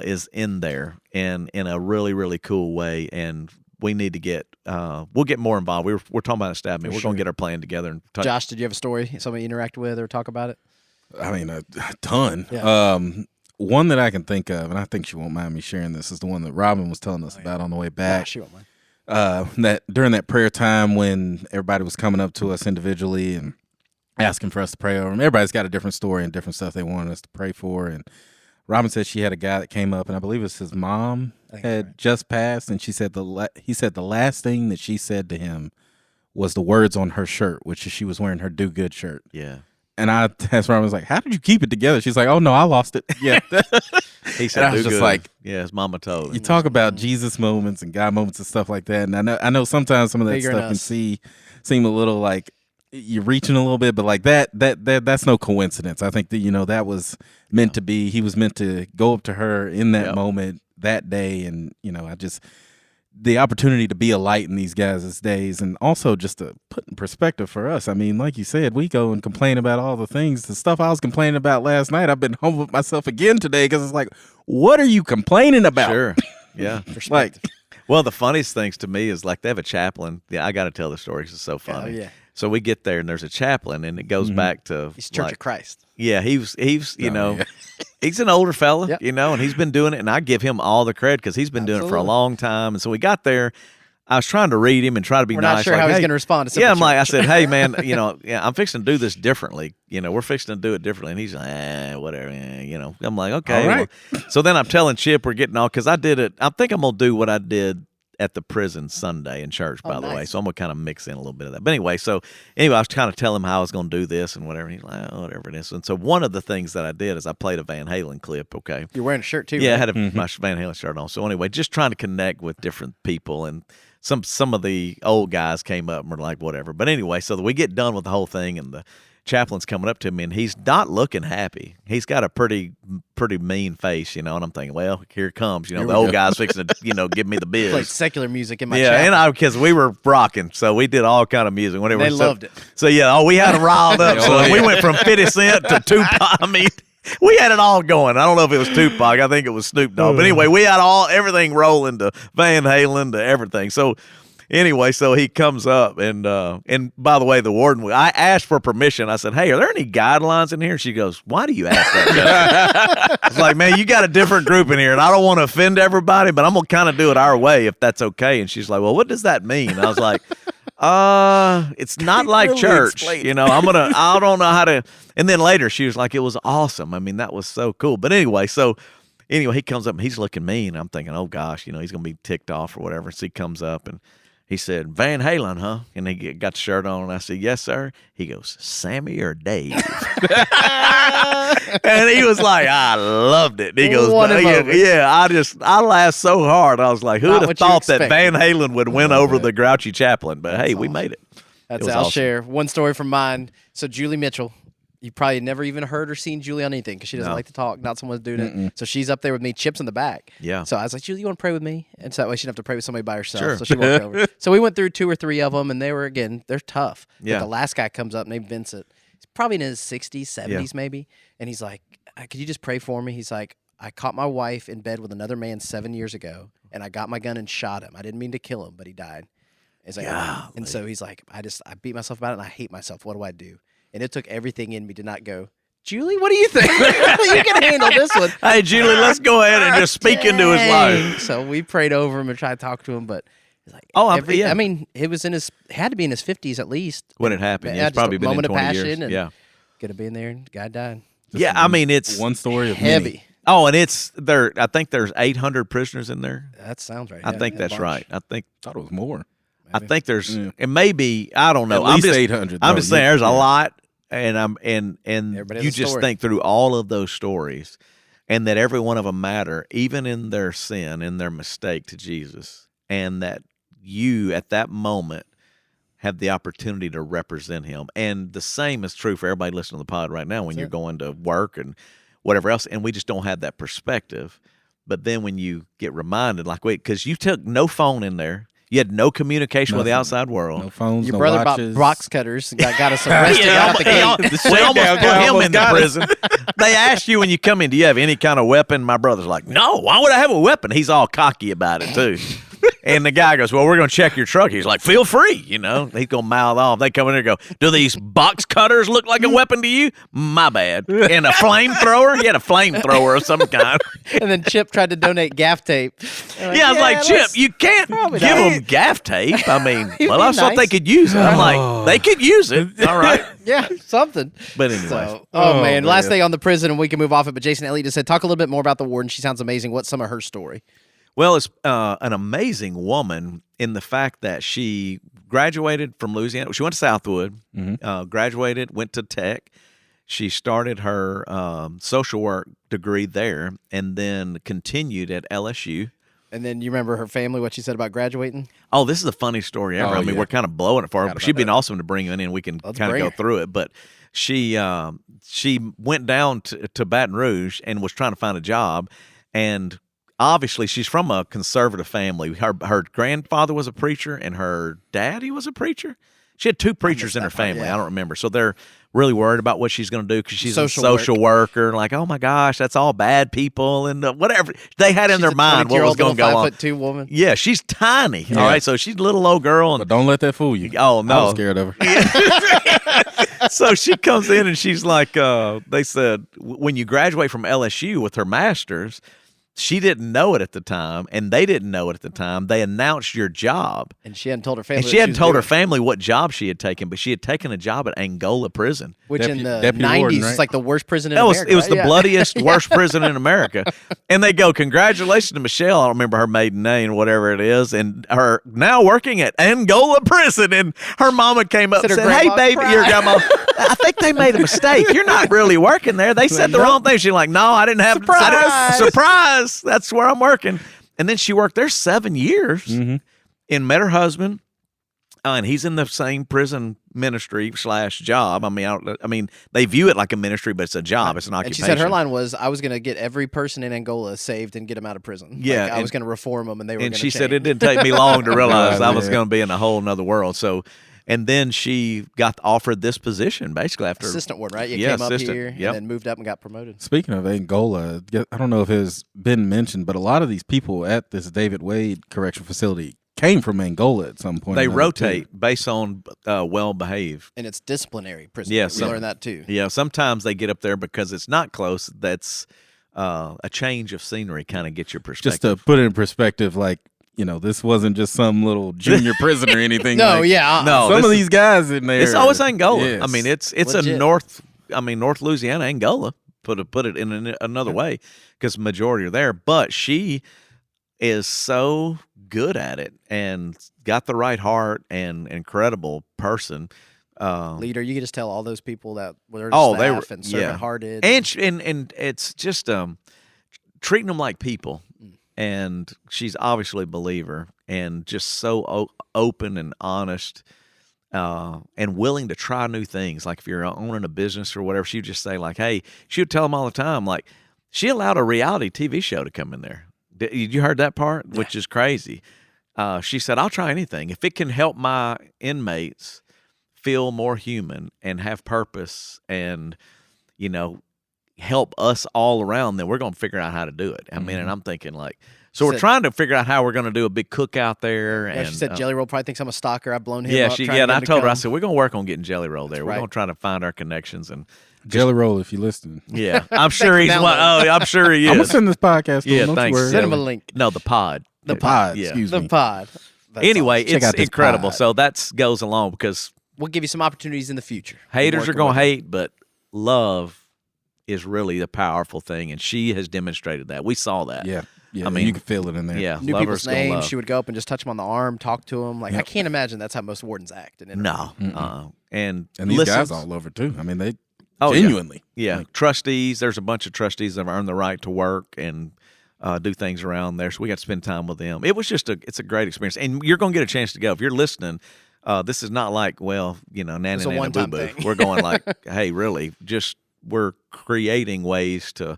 is in there and in a really, really cool way. And we need to get, we'll get more involved. We're talking about a staff meeting. We're going to get our plan together. And Josh, did you have a story? Somebody you interact with or talk about it? I mean, a ton. Yeah. One that I can think of, and I think she won't mind me sharing this, is the one that Robin was telling us about on the way Yeah, back. she won't mind. That during that prayer time when everybody was coming up to us individually and asking for us to pray over them. Everybody's got a different story and different stuff they wanted us to pray for. And Robin said she had a guy that came up, and I believe it was his mom had just passed, and she said he said the last thing that she said to him was the words on her shirt, which is she was wearing her Do Good shirt. yeah. And I asked Robin, I was like, how did you keep it together? She's like, oh, no, I lost it. Yeah. He said, And I was "Do just good." like, yeah, his mama told him. you talk about Jesus moments and God moments and stuff like that. And I know sometimes some of that Bigger stuff than can us. seem a little like you're reaching a little bit, but like that's no coincidence. I think that, that was meant to be. He was meant to go up to her in that Yep. moment that day. And, the opportunity to be a light in these guys' days, and also just to put in perspective for us. I mean, like you said, we go and complain about all the things, the stuff I was complaining about last night. I've been home with myself again today because it's like, what are you complaining about? Sure. Yeah. Like, Well, the funniest things to me is like they have a chaplain. Yeah, I got to tell the story 'cause it's so funny. yeah. So we get there and there's a chaplain, and it goes back to He's Church like, of Christ. yeah, he's yeah. he's an older fella, Yep. and he's been doing it, and I give him all the credit because he's been doing it for a Absolutely. long time. And so we got there. I was trying to read him and try to be We're nice. not sure like, how he's "Hey," going to respond to yeah, I'm Simple like, I Church. said, hey, man, I'm fixing to do this differently. We're fixing to do it differently. And he's like, whatever, I'm like, okay. All right. well. So then I'm telling Chip we're getting all, because I did it. I think I'm going to do what I did at the prison Sunday in church, by the way. nice. So I'm going to kind of mix in a little bit of that. But anyway, I was kind of telling him how I was going to do this and whatever. And he's like, oh, whatever it is. And so one of the things that I did is I played a Van Halen clip, okay? You're wearing a shirt too. Yeah, I right? had my Van Halen shirt on. So anyway, just trying to connect with different people, and some of the old guys came up and were like, whatever. But anyway, so we get done with the whole thing, and the chaplain's coming up to me, and he's not looking happy. He's got a pretty mean face, and I'm thinking, well, here it comes. The old guy's fixing to, give me the biz. Played secular music in my Yeah, chapel. and because we were rocking, so we did all kind of music. Whatever. They so, loved it. So yeah, we had them riled up. So we went from 50 Cent to Tupac. I mean, we had it all going. I don't know if it was Tupac. I think it was Snoop Dogg. But anyway, we had everything rolling to Van Halen to everything. So Anyway, so he comes up, and by the way, the warden, I asked for permission. I said, hey, are there any guidelines in here? She goes, why do you ask that? I was like, man, you got a different group in here, and I don't want to offend everybody, but I'm going to kind of do it our way if that's okay. And she's like, well, what does that mean? I was like, it's not like really church. Explain. You know, I don't know how to. And then later she was like, it was awesome. I mean, that was so cool. But anyway, he comes up and he's looking at me, and I'm thinking, oh gosh, you know, he's going to be ticked off or whatever. So he comes up and he said, Van Halen, huh? And he got the shirt on, and I said, yes, sir. He goes, Sammy or Dave? And he was like, I loved it. He goes, I laughed so hard. I was like, who would have thought that Van Halen would win over the grouchy chaplain? But hey, we made it. I'll share one story from mine. So Julie Mitchell, you probably never even heard or seen Julie on anything because she doesn't like to talk. Not someone's doing it. So she's up there with me, Chip's in the back. Yeah. So I was like, Julie, you want to pray with me? And so that way she didn't have to pray with somebody by herself. Sure. So she walked over. So we went through 2 or 3 of them, and they're tough. Yeah. But the last guy comes up named Vincent. He's probably in his 60s, 70s maybe. And he's like, could you just pray for me? He's like, I caught my wife in bed with another man 7 years ago, and I got my gun and shot him. I didn't mean to kill him, but he died. He's like, and so he's like, I beat myself about it, and I hate myself. What do I do? And it took everything in me to not go, Julie, what do you think? You can handle this one. Hey, Julie, let's go ahead and just speak into his life. So we prayed over him and tried to talk to him, but he's like, I mean, it was had to be in his 50s at least when it happened. Yeah, it's probably been in 20 years. And could have been there, and the guy died. I mean, it's one story of heavy. Many. Oh, and it's there. I think there's 800 prisoners in there. That sounds right. I think that's right. I thought it was more. I think there's it may be. I don't know. At least 800. I'm just saying there's a lot. And you just think through all of those stories, and that every one of them matter, even in their sin, in their mistake to Jesus, and that you at that moment have the opportunity to represent him. And the same is true for everybody listening to the pod right now when you're going to work and whatever else, and we just don't have that perspective. But then when you get reminded, like, wait, because you took no phone in there. You had no communication with the outside world. No phones, Your no brother watches. bought box cutters and got us arrested out the gate. We almost put him in the prison. They ask you when you come in, do you have any kind of weapon? My brother's like, no, why would I have a weapon? He's all cocky about it, too. And the guy goes, well, we're going to check your truck. He's like, feel free, you know. He's going to mouth off. They come in there and go, do these box cutters look like a weapon to you? My bad. And a flamethrower? He had a flamethrower of some kind. And then Chip tried to donate gaff tape. Like, I was like, Chip, you can't give them gaff tape. I mean, well, I thought they could use it. I'm like, they could use it. All right. Yeah, something. But anyway. So, man. Last thing on the prison, and we can move off it. But Jason Elliott just said, talk a little bit more about the warden. She sounds amazing. What's some of her story? Well, it's an amazing woman in the fact that she graduated from Louisiana. She went to Southwood, graduated, went to Tech. She started her social work degree there and then continued at LSU. And then you remember her family, what she said about graduating? Oh, this is a funny story ever. We're kind of blowing it for her. She'd been awesome to bring in, and we can kind of go through it. But she went down to Baton Rouge and was trying to find a job, and obviously, she's from a conservative family. Her grandfather was a preacher, and her daddy was a preacher. She had 2 preachers in her family. I don't remember. So they're really worried about what she's going to do because she's a social worker. Like, oh my gosh, that's all bad people and whatever they had in their mind what was going to go on. 5'2" woman. Yeah, she's tiny. Yeah. All right, so she's a little old girl. But don't let that fool you. Oh no, I was scared of her. So she comes in and she's like, they said when you graduate from LSU with her master's. She didn't know it at the time, and they didn't know it at the time. They announced your job. And she hadn't told her family. And she hadn't told her family what job she had taken, but she had taken a job at Angola prison. Which in the 90s is like the worst prison in America. It was the bloodiest, worst prison in America. And they go, congratulations to Michelle. I don't remember her maiden name or whatever it is. And her now working at Angola prison. And her mama came up and said, hey, baby, your grandma, I think they made a mistake. You're not really working there. They said the wrong thing. She's like, no, I didn't have surprise. That's where I'm working. And then she worked there 7 years and met her husband. And he's in the same prison ministry / job. I mean, they view it like a ministry, but it's a job. It's an occupation. And she said her line was, I was going to get every person in Angola saved and get them out of prison. Yeah. I was going to reform them, and they were going to change. And she said it didn't take me long to realize I was going to be in a whole nother world. So, and then she got offered this position basically after assistant warden, right? You came up here and then moved up and got promoted. Speaking of Angola, I don't know if it's been mentioned, but a lot of these people at this David Wade Correctional Facility came from Angola at some point. They rotate based on well-behaved. And it's disciplinary prison. Yeah, we learned that too. Yeah, sometimes they get up there because it's not close. That's a change of scenery kind of gets your perspective. Just to put it in perspective, like, this wasn't just some little junior prison or anything. No, like, no. Some of these guys in there. It's always Angola. Yes. I mean, it's Legit. a North Louisiana, Angola. Put it in another way, because majority are there. But she is so good at it and got the right heart and incredible person. Leader, you can just tell all those people that were staff and servant-hearted. And it's just treating them like people. And she's obviously a believer and just so open and honest and willing to try new things. Like if you're owning a business or whatever, she'd just say like, hey, she would tell them all the time, like she allowed a reality TV show to come in there. You heard that part? Yeah. Which is crazy. She said, I'll try anything. If it can help my inmates feel more human and have purpose and, help us all around, then we're going to figure out how to do it. I mean, and I'm thinking like, so we're trying to figure out how we're going to do a big cookout there. Yeah, and she said Jelly Roll probably thinks I'm a stalker. I've blown him up. And I told her, I said, we're going to work on getting Jelly Roll there. We're going to try to find our connections and Jelly Roll, if you're listening. Yeah, I'm sure he's one. Oh, I'm sure he is. I'm going to send this podcast to him. Thanks. Send him a link. No, the pod. The pod. Yeah. Excuse me. The pod. Anyway, it's incredible. pod. So that goes along because we'll give you some opportunities in the future. Haters are going to hate, but love is really the powerful thing, and she has demonstrated that. We saw that. Yeah. I mean, you can feel it in there. Yeah, knew people's names. She would go up and just touch them on the arm, talk to them. Like I can't imagine that's how most wardens act. No, and these guys all over too. I mean, they genuinely. Yeah, like, trustees. There's a bunch of trustees that have earned the right to work and do things around there. So we got to spend time with them. It was just it's a great experience, and you're going to get a chance to go if you're listening. This is not like nanny boo boo. We're going like, hey, really, just we're creating ways to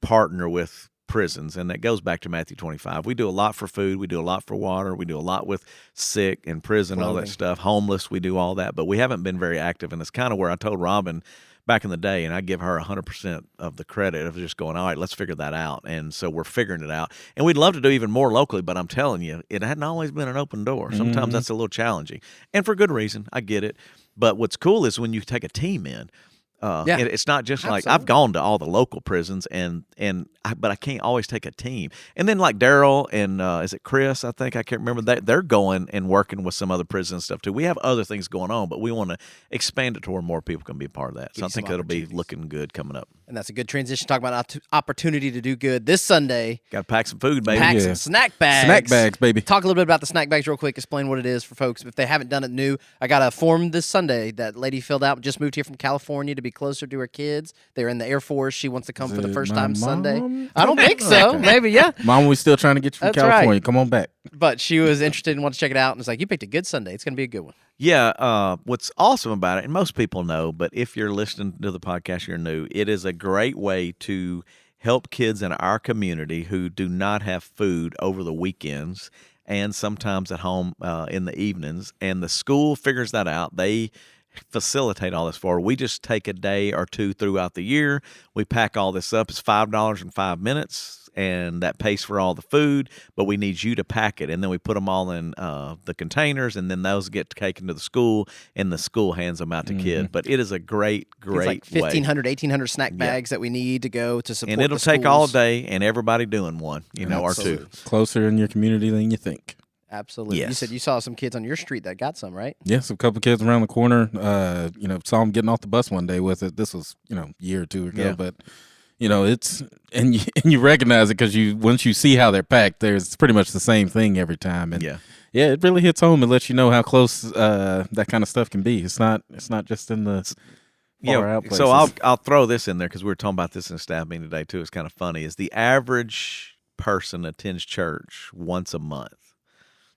partner with prisons, and that goes back to Matthew 25. We do a lot for food, we do a lot for water, we do a lot with sick and prison, all that stuff, homeless, we do all that, but we haven't been very active, and it's kind of where I told Robin back in the day, and I give her 100% of the credit of just going, all right, let's figure that out. And so we're figuring it out, and we'd love to do even more locally, but I'm telling you, it hadn't always been an open door. Sometimes that's a little challenging, and for good reason. I get it, but what's cool is when you take a team in. It's not just like I've gone to all the local prisons but I can't always take a team. And then like Daryl and is it Chris? I think I can't remember that they're going and working with some other prison stuff too. We have other things going on, but we want to expand it to where more people can be a part of that. So I think that'll be looking good coming up. And that's a good transition. Talk about opportunity to do good this Sunday. Got to pack some food, baby. Pack some snack bags. Snack bags, baby. Talk a little bit about the snack bags real quick. Explain what it is for folks if they haven't done it new. I got a form this Sunday that lady filled out. Just moved here from California to be closer to her kids. They're in the Air Force. She wants to come for the first time Sunday. I don't think so. Maybe, yeah. Mom, we still trying to get you from California. Right. Come on back. But she was interested and wanted to check it out, and was like, you picked a good Sunday. It's going to be a good one. Yeah, what's awesome about it, and most people know, but if you're listening to the podcast, you're new, it is a great way to help kids in our community who do not have food over the weekends and sometimes at home in the evenings. And the school figures that out. They facilitate all this for. We just take a day or two throughout the year. We pack all this up. It's $5 in 5 minutes. And that pays for all the food, but we need you to pack it. And then we put them all in the containers, and then those get taken to the school, and the school hands them out to kids. But it is a great it's like 1,500, 1,800 snack bags that we need to go to support. And it'll take all day, and everybody doing one, or two. Closer in your community than you think. Absolutely. Yes. You said you saw some kids on your street that got some, right? Yes, a couple kids around the corner. Saw them getting off the bus one day with it. This was, a year or two ago, but. It's and you recognize it because once you see how they're packed, it's pretty much the same thing every time, and it really hits home and lets you know how close that kind of stuff can be. It's not just in the far out places. So I'll throw this in there because we were talking about this in staff meeting today too. It's kind of funny. Is the average person attends church once a month.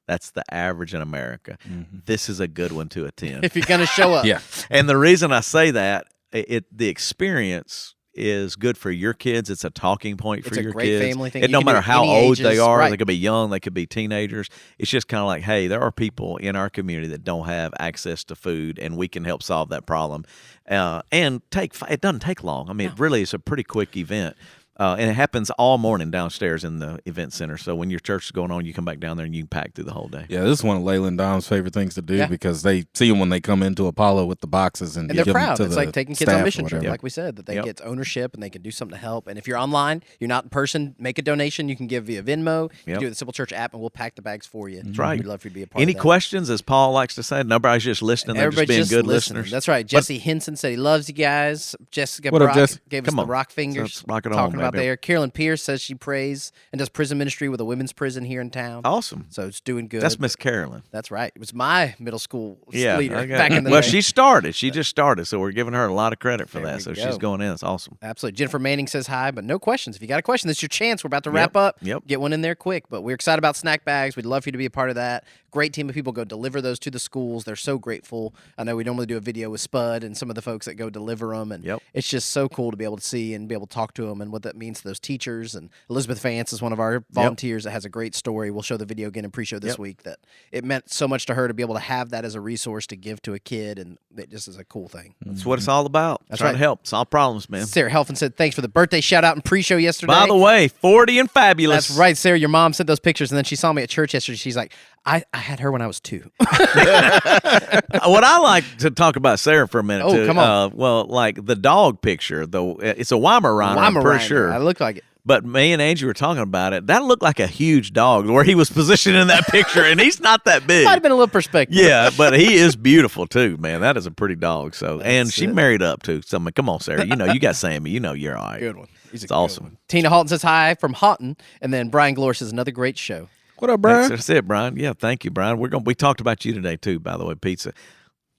That's the average in America. Mm-hmm. This is a good one to attend if you're going to show up. Yeah, and the reason I say that the experience is good for your kids. It's a talking point for your kids. It's a great family thing. And no matter how old they are, right. They could be young, they could be teenagers. It's just kind of like, hey, there are people in our community that don't have access to food, and we can help solve that problem. And it doesn't take long. I mean, it really is a pretty quick event. And it happens all morning downstairs in the event center. So when your church is going on, you come back down there and you can pack through the whole day. Yeah, this is one of Layla and Dom's favorite things to do because they see them when they come into Apollo with the boxes and they're give proud. them to It's the like taking kids on staff mission or trip, whatever. like we said, that they get ownership and they can do something to help. And if you're online, you're not in person, make a donation. You can give via Venmo. You can do it the Simple Church app, and we'll pack the bags for you. That's right. We'd love for you to be a part Any of that. questions, as Paul likes to say? Nobody's just listening. They're Everybody's just being good listening. listeners. That's right. Jesse Henson said he loves you guys. Jessica What up, Brock Jesse? gave Come us on. the rock fingers. So rock it on, talking about baby. there. Carolyn Pierce says she prays and does prison ministry with a women's prison here in town. Awesome. So it's doing good. That's Miss Carolyn. That's right. It was my middle school Yeah. leader Okay. back in the Well, day. she started. She just started. So we're giving her a lot of credit for There that. we So go. she's going in. It's awesome. Absolutely. Jennifer Manning says hi, but no questions. If you got a question, this is your chance. We're about to wrap up. Yep. Get one in there quick. But we're excited about snack bags. We'd love for you to be a part of that. Great team of people go deliver those to the schools. They're so grateful. I know we normally do a video with Spud and some of the folks that go deliver them. And it's just so cool to be able to see and be able to talk to them and what that means to those teachers. And Elizabeth Vance is one of our volunteers that has a great story. We'll show the video again in pre-show this week that it meant so much to her to be able to have that as a resource to give to a kid. And it just is a cool thing. That's what it's all about. That's Trying right. to help. Solve problems, man. Sarah Helfin said, thanks for the birthday shout out and pre-show yesterday. By the way, 40 and fabulous. That's right, Sarah. Your mom sent those pictures, and then she saw me at church yesterday. She's like, I had her when I was 2. What I like to talk about Sarah for a minute, too. Come on. Well, like the dog picture, though, it's a Weimaraner, I'm pretty sure. I look like it. But me and Angie were talking about it. That looked like a huge dog where he was positioned in that picture, and he's not that big. Might have been a little perspective. Yeah, but he is beautiful too, man. That is a pretty dog. So, and she married up too. So, come on, Sarah. You know you got Sammy. You know you're all right. Good one. It's awesome. One. Tina Halton says hi from Houghton, and then Brian Glore says another great show. What up, Brian? That's it, Brian. Yeah, thank you, Brian. We talked about you today too. By the way, pizza.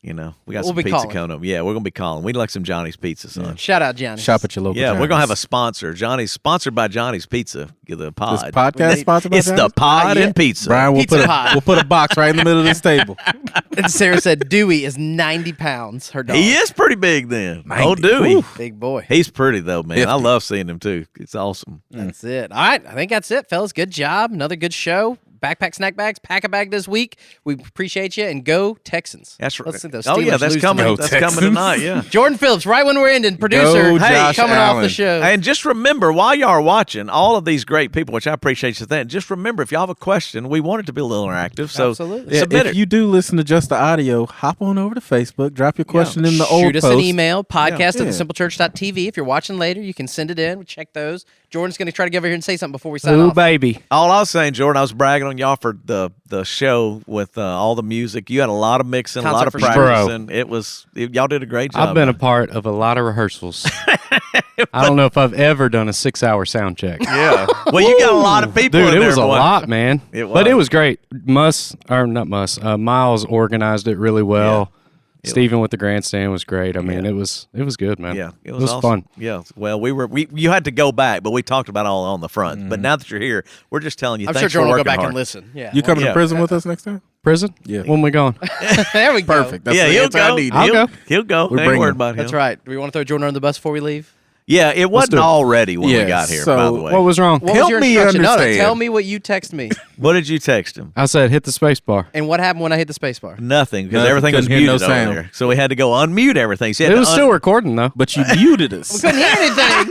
You know, we got some pizza coming up. Yeah, we're gonna be calling. We'd like some Johnny's Pizza, son. Yeah. Shout out Johnny. Shop at your local. Yeah, Johnny's. we're gonna have a sponsor. Johnny's sponsored by Johnny's Pizza. The pod. This podcast sponsored by It's Johnny's? the pod and pizza. Brian, we'll Pizza Hut. we'll put a box right in the middle of this table. And Sarah said Dewey is 90 pounds. Her dog. He is pretty big then. 90. Oh, Dewey. Ooh. Big boy. He's pretty though, man. 50. I love seeing him too. It's awesome. That's it. All right. I think that's it, fellas. Good job. Another good show. Backpack snack bags. Pack a bag this week. We appreciate you. And go Texans. That's right. Let's see those Oh yeah, Steelers that's lose coming. tonight. Go That's Texans. coming tonight. Yeah. Jordan Phillips, right when we're ending, producer, Go Josh coming off the Allen. show. And just remember, while y'all are watching all of these great people, which I appreciate you saying, just remember, if y'all have a question, we want it to be a little interactive. So Absolutely. Yeah, submit if it. you do listen to just the audio, hop on over to Facebook, drop your question in the old Shoot us post. an email, podcast Yeah. at thesimplecechurch.tv. If you're watching later, you can send it in. We check those. Jordan's going to try to get over here and say something before we sign Ooh, off. baby. All I was saying, Jordan, I was bragging on y'all for the show with all the music. You had a lot of mixing, a lot of Concert for practicing. Y'all did a great job. I've been a part of a lot of rehearsals. I don't know if I've ever done a 6-hour sound check. Yeah. Well, you got a lot of people Dude, in it there, was a boy. lot, man. It But it was. was great. Miles organized it really well. Stephen with the grandstand was great. I mean, it was good, man. Yeah, it was awesome. fun. Yeah, well, you had to go back, but we talked about it all on the front. But now that you're here, we're just telling you. I'm sure thanks Jordan for will go working back hard. and listen. Yeah. You coming Yeah. to prison with us next time? Prison? Yeah. When we going? there we go. Perfect. That's Yeah, the he'll answer I go. need. I'll go. He'll go. We're Ain't bringing worried him. about him. That's right. Do we want to throw Jordan under the bus before we leave? Yeah, it wasn't do it. all ready when we Yeah, got here. so by the way, What was wrong? What Help was your me instruction? No, understand. tell me what you text me. what did you text him? I said hit the space bar. And what happened when I hit the space bar? Nothing, because Nothing. everything was Couldn't hear no muted over sound. there. So we had to go unmute everything. So you It had was to still recording, though. But you muted us. Couldn't hear anything.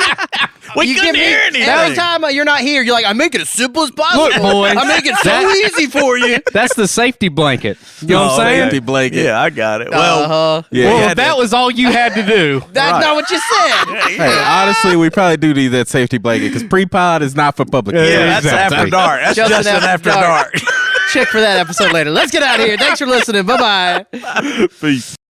we You couldn't give me- hear anything. Every time you're not here, you're like, I make it as simple as possible. Look, boys, I make it so easy for you. That's the safety blanket. You know what I'm saying? Safety blanket. Yeah, I got it. Well, Yeah. Well, had that to- was all you had to do. That's not what you said. Hey, honestly, we probably do need that safety blanket because pre-pod is not for public. yeah, that's Exactly. after dark. That's Justin Justin After after Dark. dark. Check for that episode later. Let's get out of here. Thanks for listening. Bye-bye. Peace.